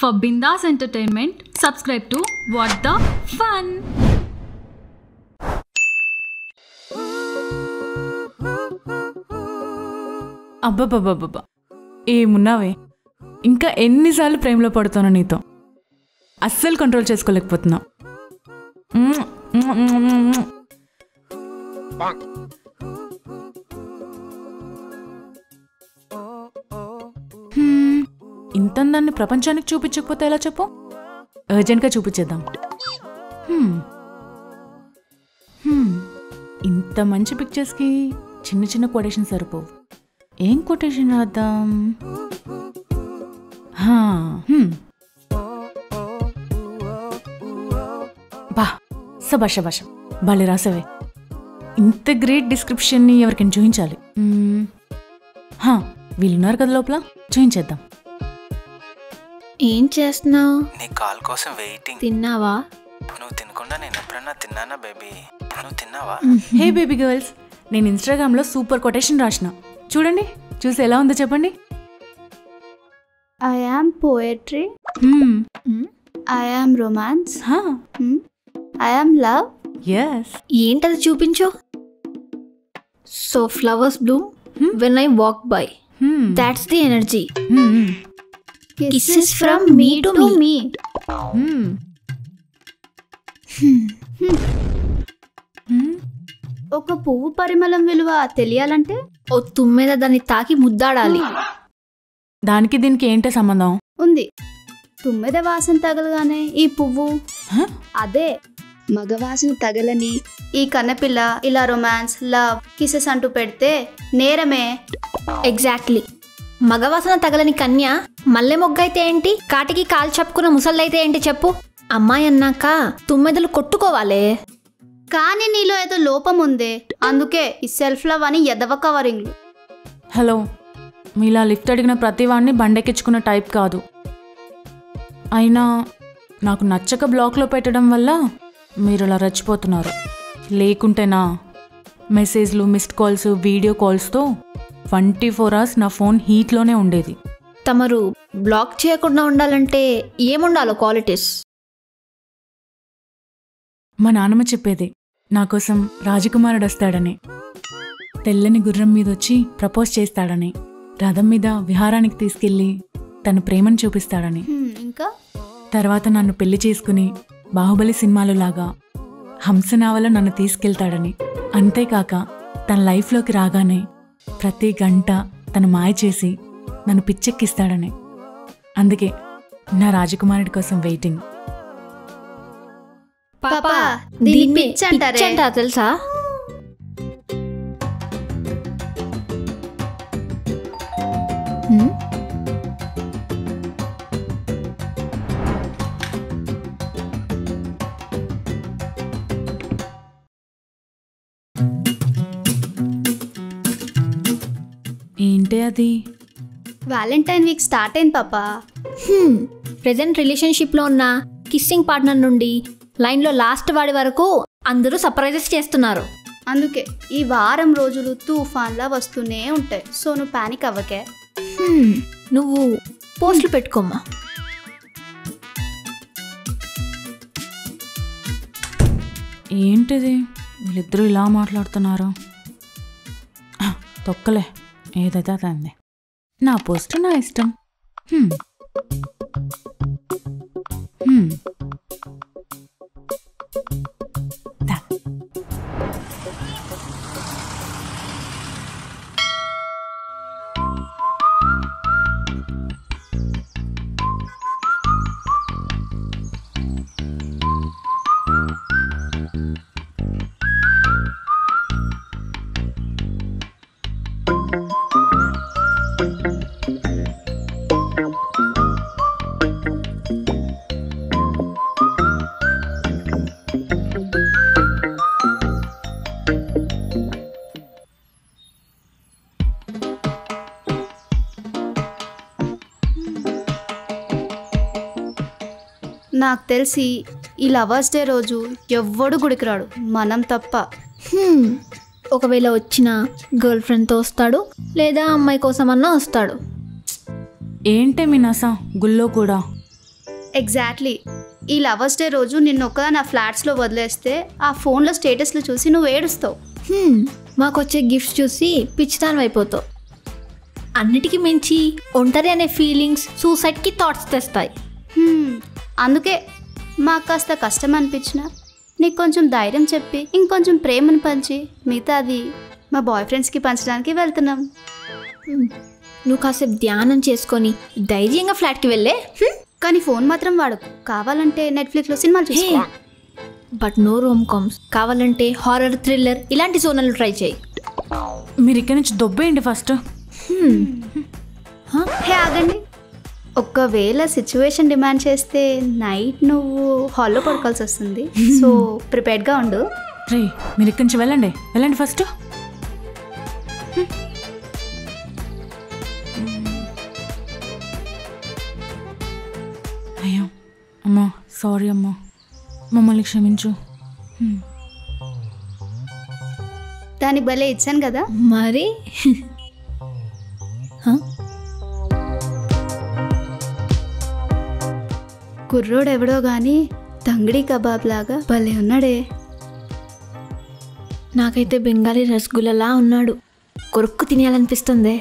For Bindas Entertainment, subscribe to What the Fun. అబ్బబ్బబ్బబ్బా ఏమున్నావే, ఇంకా ఎన్నిసార్లు ప్రేమలో పడుతానో నీతో. అస్సలు కంట్రోల్ చేసుకోలేకపోతున్నా. ఇంతందాన్ని ప్రపంచానికి చూపించకపోతే ఎలా చెప్పు? అర్జెంట్గా చూపించేద్దాం. ఇంత మంచి పిక్చర్స్కి చిన్న చిన్న కొటేషన్ సరిపోవు. ఏం కొటేషన్ రాద్దాం? బా సభాష భాష బాలే రాసవే. ఇంత గ్రేట్ డిస్క్రిప్షన్ని ఎవరికైనా చూపించాలి. వీళ్ళున్నారు కదా లోపల, చూపించేద్దాం. ఏం చేస్తున్నావు? నీ కాల్ కోసం వెయిటింగ్. తిన్నావా? నువ్వు తినకుండా నేను ఎప్పుడన్నా తిన్నానా బేబీ? నువ్వు తిన్నావా? హే బేబీ గర్ల్స్, నేను ఇన్స్టాగ్రామ్లో సూపర్ కొటేషన్ రాసిన, చూడండి. చూసి ఎలా ఉందో చెప్పండి. I am poetry. I am romance. I am love. Yes. ఏంటది చూపించు. So flowers Bloom when I walk by. That's the energy. Kisses from me to me. ఒక పువ్వు పరిమళం విలువ తెలియాలంటే ఓ తుమ్మెద దాన్ని తాకి ముద్దాడాలి. దానికి దీనికి ఏంటే సంబంధం ఉంది. తుమ్మెద వాసన తగలగానే ఈ పువ్వు, అదే మగవాసన తగలని ఈ కన్నపిల్ల ఇలా రొమాన్స్, లవ్, కిసెస్ అంటూ పెడితే నేరమే. ఎగ్జాక్ట్లీ. మగవాసన తగలని కన్య మల్లె మొగ్గైతే ఏంటి, కాటికి కాలు చెప్పుకున్న ముసళ్ళైతే ఏంటి చెప్పు. అమ్మాయి అన్నాక తుమ్మెదలు కొట్టుకోవాలే. కానీ నీలో ఏదో లోపం ఉందే, అందుకే ఈ సెల్ఫ్ లవ్ అని ఎదవ కవరింగ్లు. హలో, మీలా లిఫ్ట్ అడిగిన ప్రతి వాడిని బండెక్కించుకున్న టైప్ కాదు. అయినా నాకు నచ్చక బ్లాక్లో పెట్టడం వల్ల మీరు అలా రెచ్చిపోతున్నారు. లేకుంటేనా మెసేజ్లు, మిస్డ్ కాల్స్, వీడియో కాల్స్తో 24 hours నా ఫోన్ హీట్లోనే ఉండేది. తమరు బ్లాక్ చేయకుండా ఉండాలంటే ఏముండాలో క్వాలిటీస్? మా నాన్నమ్మ చెప్పేది, నా కోసం రాజకుమారుడు వస్తాడని, తెల్లని గుర్రం మీద వచ్చి ప్రపోజ్ చేస్తాడని, రథం మీద విహారానికి తీసుకెళ్ళి తన ప్రేమను చూపిస్తాడని, ఇంకా తర్వాత నన్ను పెళ్లి చేసుకుని బాహుబలి సినిమాలో లాగా హంసనావలో నన్ను తీసుకెళ్తాడని, అంతేకాక తన లైఫ్లోకి రాగానే ప్రతి గంట తను మాయ చేసి నన్ను పిచ్చెక్కిస్తాడని. అందుకే నా రాజకుమారుడి కోసం వెయిటింగ్. పాపా దీన్ని పిచ్చి అంటారా తెలుసా? ఏంటి అది? వ్యాలంటైన్ వీక్ స్టార్ట్ అయింది పాపా. ప్రెజెంట్ రిలేషన్షిప్లో ఉన్న కిస్సింగ్ పార్ట్నర్ నుండి లైన్లో లాస్ట్ వాడి వరకు అందరూ సర్ప్రైజెస్ చేస్తున్నారు. అందుకే ఈ వారం రోజులు తుఫాన్లా వస్తూనే ఉంటాయి. సో నువ్వు ప్యానిక్ అవ్వకే. నువ్వు పోస్టులు పెట్టుకోమ్మా. ఏంటిది, వీళ్ళిద్దరూ ఇలా మాట్లాడుతున్నారు? తొక్కలే, ఏదైతే అదండి. నా పోస్ట్ నా ఇష్టం. నాకు తెలిసి ఈ లవర్స్ డే రోజు ఎవ్వడు గుడికి రాడు, మనం తప్ప. ఒకవేళ వచ్చిన గర్ల్ ఫ్రెండ్తో వస్తాడు, లేదా అమ్మాయి కోసమన్నా వస్తాడు. ఏంటే మీ నస గుల్లో కూడా? ఎగ్జాక్ట్లీ. ఈ లవర్స్ డే రోజు నిన్నొక్క నా ఫ్లాట్స్లో వదిలేస్తే ఆ ఫోన్లో స్టేటస్లు చూసి నువ్వు ఏడుస్తావు. మాకొచ్చే గిఫ్ట్స్ చూసి పిచ్చిదానం అయిపోతావు. అన్నిటికీ మించి ఒంటరి అనే ఫీలింగ్స్ సూసైడ్కి థాట్స్ తెస్తాయి. అందుకే మాకు కాస్త కష్టం అనిపించినా నీకు కొంచెం ధైర్యం చెప్పి ఇంకొంచెం ప్రేమను పంచి మిగతా అది మా బాయ్ ఫ్రెండ్స్కి పంచడానికి వెళ్తున్నాం. నువ్వు కాసేపు ధ్యానం చేసుకొని ధైర్యంగా ఫ్లాట్కి వెళ్ళే. కానీ ఫోన్ మాత్రం వాడకు. కావాలంటే నెట్ఫ్లిక్స్లో సినిమాలు చూసుకో. But no rom coms. కావాలంటే హారర్, థ్రిల్లర్ ఇలాంటి జోనర్లు ట్రై చేయి. మీరు ఇక్కడి నుంచి దొబ్బేయండి ఫస్ట్. హే ఆగండి. ఒకవేళ సిచ్యువేషన్ డిమాండ్ చేస్తే నైట్ నువ్వు హాల్లో పడుకోవాల్సి వస్తుంది. సో ప్రిపేర్డ్గా ఉండు. రే మీరు ఇక్కడి నుంచి వెళ్ళండి ఫస్ట్. అయ్యో అమ్మా, సారీ అమ్మా, మమ్మల్ని క్షమించు. దానికి భలే ఇచ్చాను కదా మరి. కుర్రోడు ఎవడో గాని తంగడి కబాబ్ లాగా భలే ఉన్నాడే. నాకైతే బెంగాలీ రసగుల్లలా ఉన్నాడు. కొరుక్కు తినేయాలనిపిస్తుంది.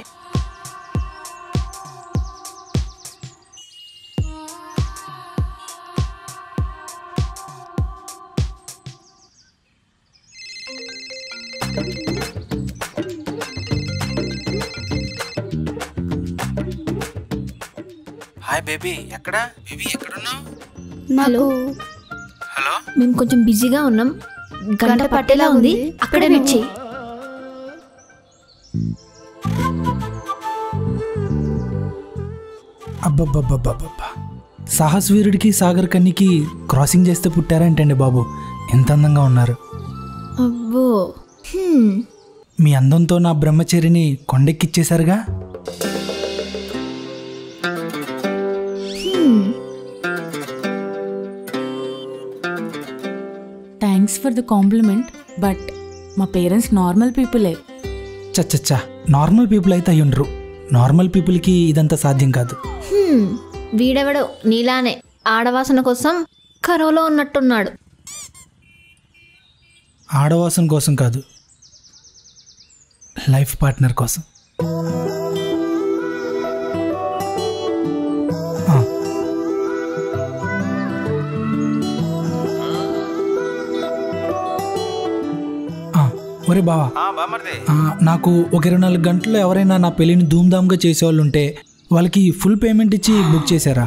హాయ్ బేబీ, ఎక్కడా బేబీ, ఎక్కడున్నావు? నాకు హలో, మేము కొంచెం బిజీగా ఉన్నాం. గంట పట్టేలా ఉంది. అక్కడే నుంచి అబ్బబ్బబ్బబ్బబ్బా, సాహస్ వీరుడికి సాగర్ కన్నికి క్రాసింగ్ చేస్తే పుట్టారంటండి బాబు. ఎంత అందంగా ఉన్నారు. అబ్బో. మీ అందంతో నా బ్రహ్మచర్యని కొండెక్కిచ్చేశారుగా. Thanks for the compliment, but మా పేరెంట్స్ నార్మల్ పీపులే. చచ్చచ్చా, నార్మల్ పీపుల్ అయితే అయ్యుండ్రు. నార్మల్ పీపుల్కి ఇదంతా సాధ్యం కాదు. వీడెవడో నీలానే ఆడవాసన కోసం కరోలో ఉన్నట్టున్నాడు. ఆడవాసం కోసం కాదు, లైఫ్ పార్ట్నర్ కోసం. ఒరే బావా, నాకు ఒక 24 గంటల్లో ఎవరైనా నా పెళ్ళిని ధూమ్ధామ్గా చేసేవాళ్ళు ఉంటే వాళ్ళకి ఫుల్ పేమెంట్ ఇచ్చి బుక్ చేశారా?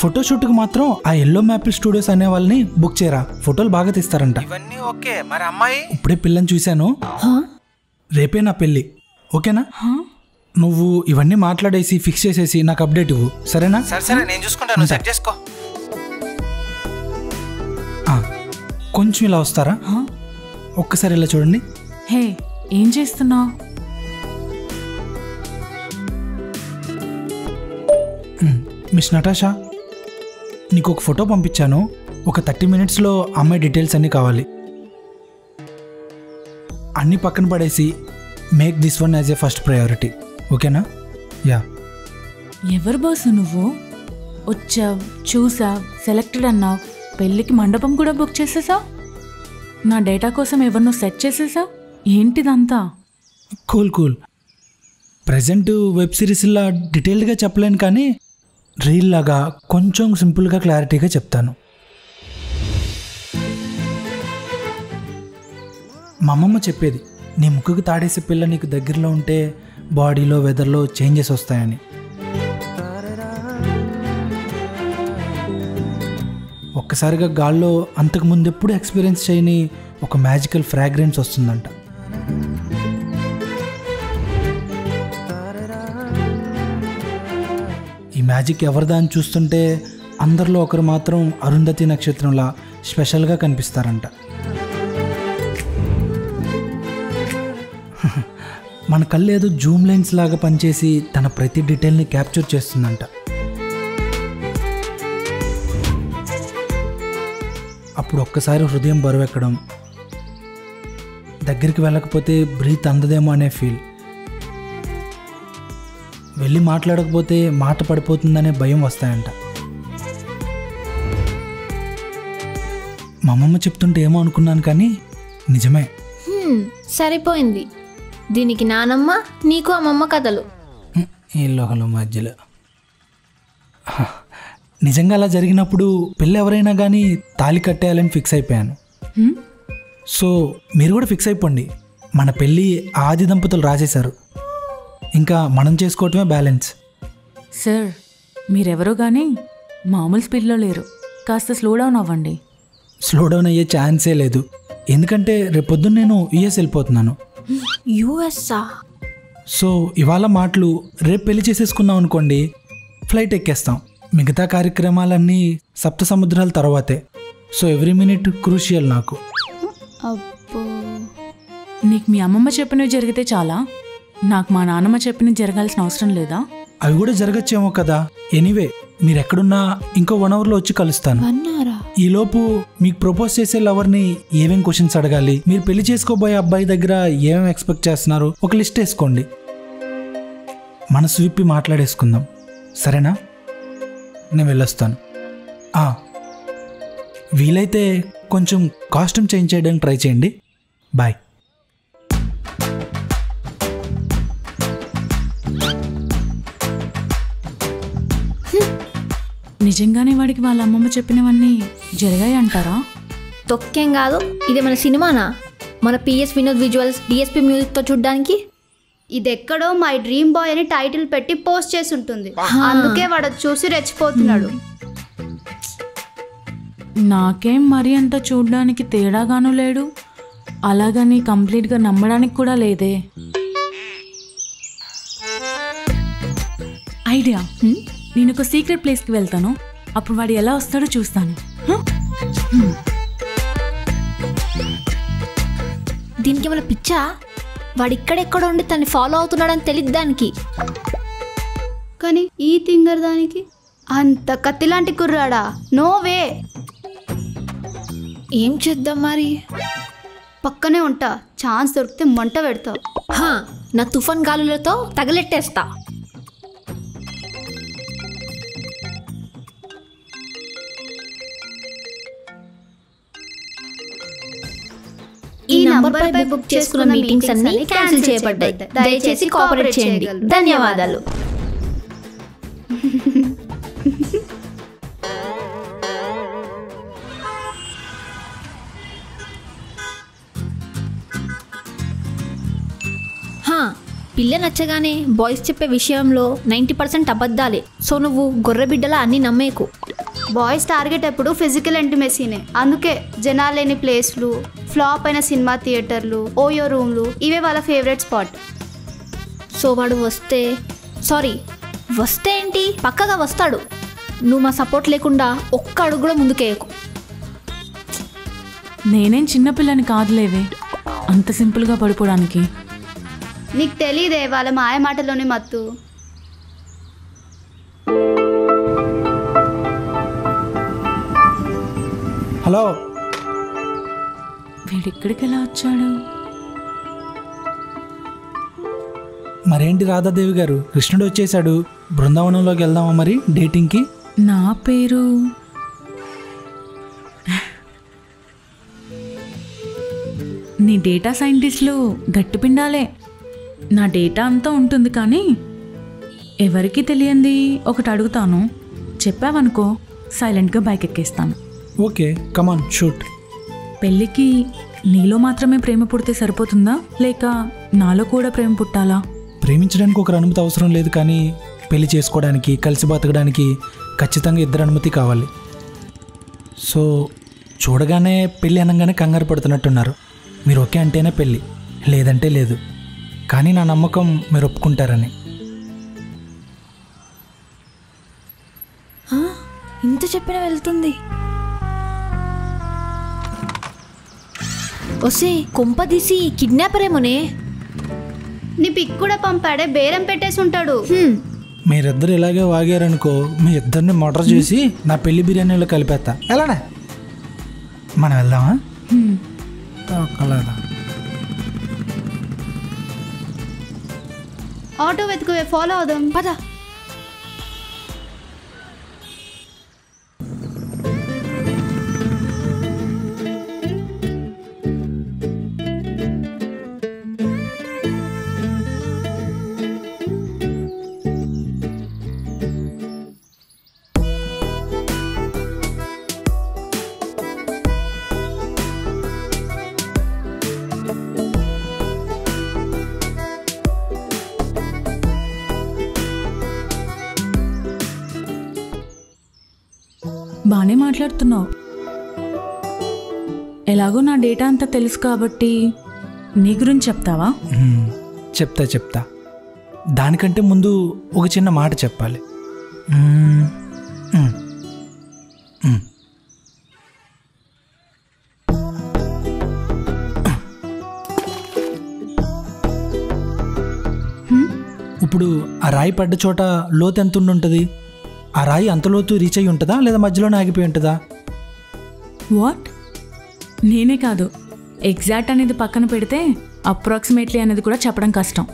ఫోటోషూట్కి మాత్రం ఆ ఎల్లో మ్యాపిల్ స్టూడియోస్ అనే వాళ్ళని బుక్ చేయరా. ఫోటోలు బాగా తీస్తారంట. ఇప్పుడే పిల్లని చూశాను. రేపే నా పెళ్ళి, ఓకేనా? నువ్వు ఇవన్నీ మాట్లాడేసి ఫిక్స్ చేసేసి నాకు అప్డేట్ ఇవ్వు, సరేనా? కొంచెం ఇలా వస్తారా? ఒక్కసారి ఇలా చూడండి. హే, ఏం చేస్తున్నావు? మిస్ నటాషా, నీకు ఒక ఫోటో పంపించాను. ఒక 30 మినిట్స్లో అమ్మాయి డీటెయిల్స్ అన్నీ కావాలి. అన్నీ పక్కన పడేసి make this one as a first priority, ఓకేనా? యా. ఎవరు బాసు నువ్వు? వచ్చావు, చూసావు, సెలెక్టెడ్ అన్నావు, పెళ్ళికి మండపం కూడా బుక్ చేసేసావు, నా డేటా కోసం ఎవరినో సెట్ చేసేసావు. ఏంటిదంతా? Cool cool. ప్రజెంట్ వెబ్ సిరీస్లా డీటెయిల్డ్గా చెప్పలేను, కానీ రీల్ లాగా కొంచెం సింపుల్గా క్లారిటీగా చెప్తాను. మా అమ్మమ్మ చెప్పేది, నీ ముక్కుకు తాడేసే పిల్ల నీకు దగ్గరలో ఉంటే బాడీలో వెదర్లో చేంజెస్ వస్తాయని. ఒక్కసారిగా గాల్లో అంతకుముందు ఎప్పుడు ఎక్స్పీరియన్స్ చేయని ఒక మ్యాజికల్ ఫ్రాగ్రెన్స్ వస్తుందంట. ఈ మ్యాజిక్ ఎవరిదా అని చూస్తుంటే అందరిలో ఒకరు మాత్రం అరుంధతి నక్షత్రంలా స్పెషల్గా కనిపిస్తారంట. మన కళ్ళు ఏదో జూమ్ లెన్స్ లాగా పనిచేసి తన ప్రతి డీటెయిల్ని క్యాప్చర్ చేస్తుందంట. అప్పుడు ఒక్కసారి హృదయం బరువెక్కడం, దగ్గరికి వెళ్ళకపోతే బ్రీత్ అందదేమో అనే ఫీల్, వెళ్ళి మాట్లాడకపోతే మాట పడిపోతుందనే భయం వస్తాయంట. మా అమ్మమ్మ చెప్తుంటే ఏమో అనుకున్నాను కానీ నిజమే. సరిపోయింది. దీనికి నానమ్మ, నీకు అమ్మమ్మ కథలు. ఈ లోహల మధ్యలో నిజంగా అలా జరిగినప్పుడు పెళ్ళి ఎవరైనా కానీ తాళి కట్టేయాలని ఫిక్స్ అయిపోయాను. సో మీరు కూడా ఫిక్స్ అయిపోండి. మన పెళ్ళి ఆది దంపతులు రాసేశారు, ఇంకా మనం చేసుకోవటమే బ్యాలెన్స్. సార్, మీరెవరో కానీ మామూలు స్పీడ్లో లేరు. కాస్త స్లో డౌన్ అవ్వండి. స్లో డౌన్ అయ్యే ఛాన్సే లేదు, ఎందుకంటే రేపొద్దున నేను యుఎస్ వెళ్ళిపోతున్నాను. యుఎస్ఆ? సో ఇవాళ మాటలు రేపు పెళ్లి చేసేసుకున్నాం అనుకోండి, ఫ్లైట్ ఎక్కేస్తాం. మిగతా కార్యక్రమాలన్నీ సప్త సముద్రాల తర్వాతే. సో ఎవ్రీ మినిట్ క్రూషియల్ నాకు. అబ్బో, నీకు మీ అమ్మమ్మ చెప్పినవి జరిగితే చాలా, నాకు మా నాన్నమ్మ చెప్పినవి జరగాల్సిన అవసరం లేదా? అవి కూడా జరగచ్చేమో కదా. ఎనీవే, మీరు ఎక్కడున్నా ఇంకో 1 అవర్లో వచ్చి కలుస్తాను. ఈలోపు మీకు ప్రపోజ్ చేసే లవర్ని ఏమేం క్వశ్చన్స్ అడగాలి, మీరు పెళ్లి చేసుకోబోయే అబ్బాయి దగ్గర ఏమేమి ఎక్స్పెక్ట్ చేస్తున్నారు ఒక లిస్ట్ వేసుకోండి. మనసు విప్పి మాట్లాడేసుకుందాం, సరేనా? నేను వెళ్ళొస్తాను. వీలైతే కొంచెం కాస్ట్యూమ్ చేంజ్ చేయడానికి ట్రై చేయండి. బాయ్. నిజంగానే వాడికి వాళ్ళ అమ్మమ్మ చెప్పినవన్నీ జరిగాయి అంటారా? తొక్కేం కాదు, ఇది మన సినిమానా? మన పిఎస్ వినోద్ విజువల్స్ డిఎస్పి మ్యూజిక్తో చూడ్డానికి. ఇది ఎక్కడో మై డ్రీమ్ బాయ్ అని టైటిల్ పెట్టి పోస్ట్ చేసి ఉంటుంది, అందుకే వాడు చూసి రెచ్చిపోతున్నాడు. నాకేం మరి అంత చూడ్డానికి తేడాగాను లేడు, అలాగని కంప్లీట్గా నమ్మడానికి కూడా లేదే. ఐడియా, నేను ఒక సీక్రెట్ ప్లేస్కి వెళ్తాను, అప్పుడు వాడు ఎలా వస్తాడో చూస్తాను. దీనికి ఏమైనా పిచ్చా? వాడు ఇక్కడెక్కడ ఉండి తను ఫాలో అవుతున్నాడని తెలియదు దానికి. కానీ ఈ తింగర్ దానికి అంత కత్తిలాంటి కుర్రాడా? No way. ఏం చేద్దాం మరి? పక్కనే ఉంటా, ఛాన్స్ దొరికితే మంట పెడతా. నా తుఫాన్ గాలులతో తగలెట్టేస్తా. ఈ నంబర్పై బుక్ చేసుకున్న మీటింగ్స్ అన్ని క్యాన్సిల్ చేయబడ్డాయి. దయచేసి కోఆపరేట్ చేయండి. ధన్యవాదాలు. పిల్ల నచ్చగానే బాయ్స్ చెప్పే విషయంలో 90% అబద్ధాలే. సో నువ్వు గొర్రెబిడ్డలా అన్ని నమ్మేకు. బాయ్స్ టార్గెట్ ఎప్పుడు ఫిజికల్ ఇంటిమేసీనే. అందుకే జనాలు లేని ప్లేస్లు, ఫ్లాప్ అయిన సినిమా థియేటర్లు, ఓయో రూమ్లు ఇవే వాళ్ళ ఫేవరెట్ స్పాట్. సో వాడు వస్తే ఏంటి, పక్కగా వస్తాడు. నువ్వు మా సపోర్ట్ లేకుండా ఒక్క అడుగు కూడా ముందుకేయకు. నేనేం చిన్నపిల్లని కాదులేవే అంత సింపుల్గా పడిపోవడానికి. నీకు తెలీదే వాళ్ళ మాయ మాటలోనే మత్తు. హలో, వీడిక్కడికి ఎలా వచ్చాడు? మరేంటి రాధాదేవి గారు, కృష్ణుడు వచ్చేసాడు. బృందావనంలోకి వెళ్దామా మరి డేటింగ్కి? నా పేరు నీ డేటా సైంటిస్టులు గట్టిపిండాలే. నా డేటా అంతా ఉంటుంది, కానీ ఎవరికి తెలియంది ఒకటి అడుగుతాను, చెప్పావనుకో సైలెంట్గా బైక్ ఎక్కేస్తాను. Okay, come on shoot. పెళ్ళికి నీలో మాత్రమే ప్రేమ పుడితే సరిపోతుందా, లేక నాలో కూడా ప్రేమ పుట్టాలా? ప్రేమించడానికి ఒకరు అనుమతి అవసరం లేదు, కానీ పెళ్లి చేసుకోవడానికి, కలిసి బతకడానికి ఖచ్చితంగా ఇద్దరు అనుమతి కావాలి. సో చూడగానే పెళ్ళి అనగానే కంగారు పడుతున్నట్టున్నారు. మీరు ఓకే అంటేనే పెళ్ళి, లేదంటే లేదు. కానీ నా నమ్మకం మీరు ఒప్పుకుంటారని. ఇంత చెప్పినా వెళ్తుంది. ఒసే కొంపదీసి కిడ్నాపర్ ఏమోనే. నీ పిక్ కూడా పంపాడే, బేరం పెట్టేసి ఉంటాడు. మీరిద్దరు ఇలాగే వాగారనుకో, మీ ఇద్దరిని మర్డర్ చేసి నా పెళ్లి బిర్యానీలో కలిపేస్తా. ఎలానే మనం వెళ్దామా? ఆటో వెతుకువే, ఫాలో అవుదాం పద. మాట్లాడుతున్నావు. ఎలాగో నా డేటా అంతా తెలుసు కాబట్టి నీ గురించి చెప్తావా? చెప్తా. దానికంటే ముందు ఒక చిన్న మాట చెప్పాలి. ఇప్పుడు ఆ రాయి పడ్డ చోట లోతు ఎంత ఉంటుంది? ఆ రాయి అంత లోతు రీచ్ అయ్యి ఉంటుందా లేదా మధ్యలోనే ఆగిపోయి ఉంటుందా? వాట్? నేనే కాదు, ఎగ్జాక్ట్ అనేది పక్కన పెడితే అప్రాక్సిమేట్లీ అనేది కూడా చెప్పడం కష్టం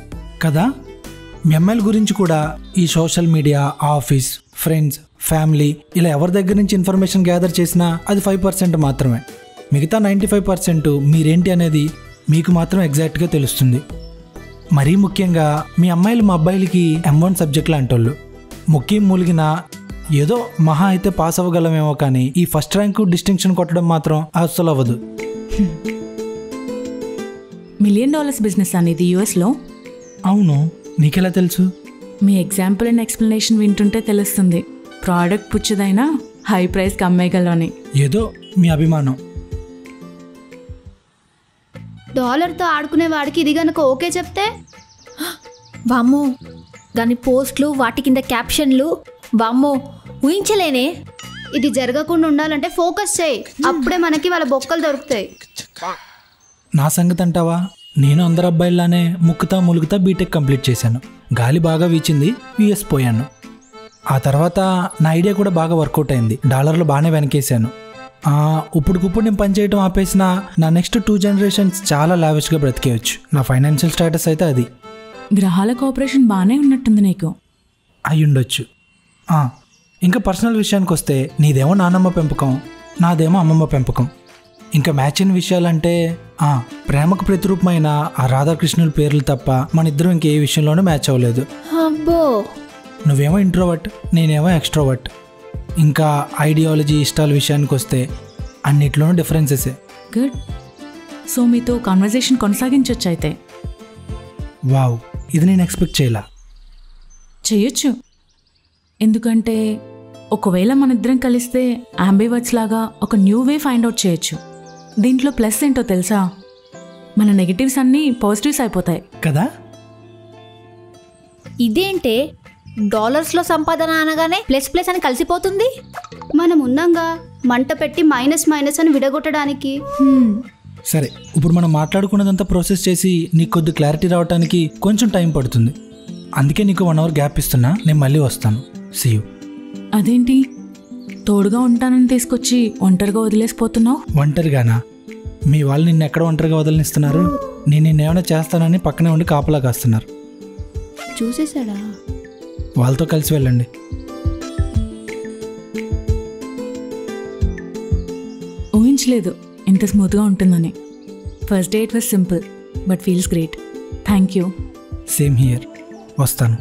కదా. మీ అమ్మాయిల గురించి కూడా ఈ social media, office, friends, family ఇలా ఎవరి దగ్గర నుంచి ఇన్ఫర్మేషన్ గ్యాదర్ చేసినా అది 5% మాత్రమే. మిగతా 95% మీరేంటి అనేది మీకు మాత్రం ఎగ్జాక్ట్గా తెలుస్తుంది. మరీ ముఖ్యంగా మీ అమ్మాయిలు మా అబ్బాయిలకి M1 సబ్జెక్టులు అంటోళ్ళు. ముఖ్యం మూలిగిన ఏదో మహా అయితే పాస్ అవ్వగలమేమో, కానీ ఈ ఫస్ట్ ర్యాంకు డిస్టింక్షన్ కొట్టడం మాత్రం అస్సలు అవ్వదు. $1 million బిజినెస్ అనేది యూఎస్లో. అవును, నీకెలా తెలుసు? మీ ఎగ్జాంపుల్ అండ్ ఎక్స్ప్లెనేషన్ వింటుంటే తెలుస్తుంది ప్రోడక్ట్ పుచ్చదైనా హై ప్రైస్కి అమ్మేయగలని. ఏదో మీ అభిమానం. డాలర్తో ఆడుకునే వాడికి ఇది గనక ఓకే చెప్తే వామ్మో, దాని పోస్ట్లు, వాటి కింద క్యాప్షన్లు, వామ్మో ఊహించలేనే. ఇది జరగకుండా ఉండాలంటే ఫోకస్ చేయి, అప్పుడే మనకి వాళ్ళ బొక్కలు దొరుకుతాయి. నా సంగతి అంటావా? నేను అందరు అబ్బాయిలానే ముక్కుతా ములుగుతా బీటెక్ కంప్లీట్ చేశాను. గాలి బాగా వీచింది, యూఎస్ పోయాను. ఆ తర్వాత నా ఐడియా కూడా బాగా వర్కౌట్ అయింది. డాలర్లు బాగానే వెనకేసాను. ఇప్పుడుకిప్పుడు నేను పనిచేయడం ఆపేసిన నా నెక్స్ట్ 2 generations చాలా లావిష్గా బ్రతికేయచ్చు. నా ఫైనాన్షియల్ స్టేటస్ అయితే అది. గ్రహాల కోఆపరేషన్ బాగానే ఉన్నట్టుంది నీకు. అయ్యుండొచ్చు. ఇంకా పర్సనల్ విషయానికి వస్తే నీదేమో నానమ్మ పెంపకం, నాదేమో అమ్మమ్మ పెంపకం. ఇంకా మ్యాచ్ అయిన విషయాలంటే ప్రేమకు ప్రతిరూపమైన ఆ రాధాకృష్ణుల పేర్లు తప్ప మన ఇద్దరం ఇంకే విషయంలోనూ మ్యాచ్ అవ్వలేదు. అబ్బో, నువ్వేమో ఇంట్రోవర్ట్, నేనేమో ఎక్స్ట్రోవర్ట్. ఇంకా ఐడియాలజీ, ఇష్టాల విషయానికి వస్తే అన్నిట్లోనూ డిఫరెన్సెసే. గుడ్. సో మీతో కాన్వర్జేషన్ కొనసాగించవచ్చు అయితే. వావ్, ఇది నేను ఎక్స్పెక్ట్ చేయలా. చెయ్యొచ్చు, ఎందుకంటే ఒకవేళ మన ఇద్దరం కలిస్తే అంబివర్ట్స్ లాగా ఒక న్యూ వే ఫైండ్ అవుట్ చేయొచ్చు. దీంట్లో ప్లస్ ఏంటో తెలుసా? మన నెగిటివ్స్ అన్నీ పాజిటివ్స్ అయిపోతాయి కదా. ఇదేంటే డాలర్స్లో సంపాదన అనగానే ప్లస్ ప్లస్ అని కలిసిపోతుంది. మనం ఉన్నాగా మంట పెట్టి మైనస్ మైనస్ అని విడగొట్టడానికి. సరే, ఇప్పుడు మనం మాట్లాడుకున్నదంతా ప్రాసెస్ చేసి నీకు కొద్ది క్లారిటీ రావడానికి కొంచెం టైం పడుతుంది. అందుకే నీకు 1 hour గ్యాప్ ఇస్తున్నా. నేను మళ్ళీ వస్తాను. See you. అదేంటి తోడుగా ఉంటానని తీసుకొచ్చి ఒంటరిగా వదిలేసిపోతున్నావు? ఒంటరిగానా? మీ వాళ్ళు నిన్ను ఎక్కడ ఒంటరిగా వదిలినిస్తున్నారు? నేను నిన్నేమైనా చేస్తానని పక్కనే ఉండి కాపలా కాస్తున్నారు. చూసేసాడా? వాళ్ళతో కలిసి వెళ్ళండి. ఊహించలేదు ఇంత స్మూత్గా ఉంటుందని. First day it was simple but feels great. Thank you. Same here. వస్తాను.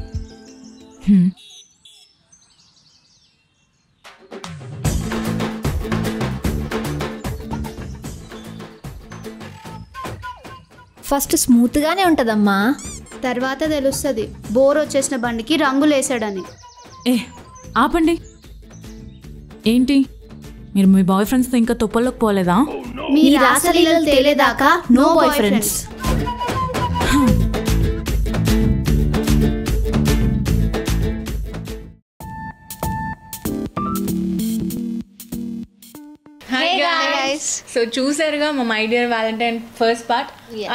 ఫస్ట్ స్మూత్గానే ఉంటుందమ్మా, తర్వాత తెలుస్తుంది బోర్ వచ్చేసిన బండికి రంగులేసాడని. ఆపండి. ఏంటి మీరు మీ బాయ్ ఫ్రెండ్స్తో ఇంకా తుప్పల్లోకి పోలేదా? మీ రాసలీలలు తేలేదాకా నో బాయ్ ఫ్రెండ్స్. సో చూసారుగా మా my dear Valentine first part.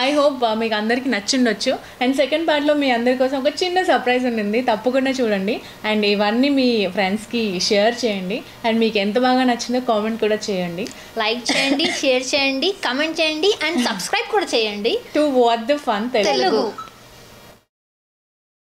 I hope మీకు అందరికి నచ్చిండొచ్చు. అండ్ సెకండ్ పార్ట్లో మీ అందరి కోసం ఒక చిన్న సర్ప్రైజ్ ఉండింది, తప్పకుండా చూడండి. అండ్ ఇవన్నీ మీ ఫ్రెండ్స్కి షేర్ చేయండి. అండ్ మీకు ఎంత బాగా నచ్చిందో కామెంట్ కూడా చేయండి. లైక్ చేయండి, షేర్ చేయండి, కమెంట్ చేయండి అండ్ సబ్స్క్రైబ్ కూడా చేయండి to what the fun Telugu.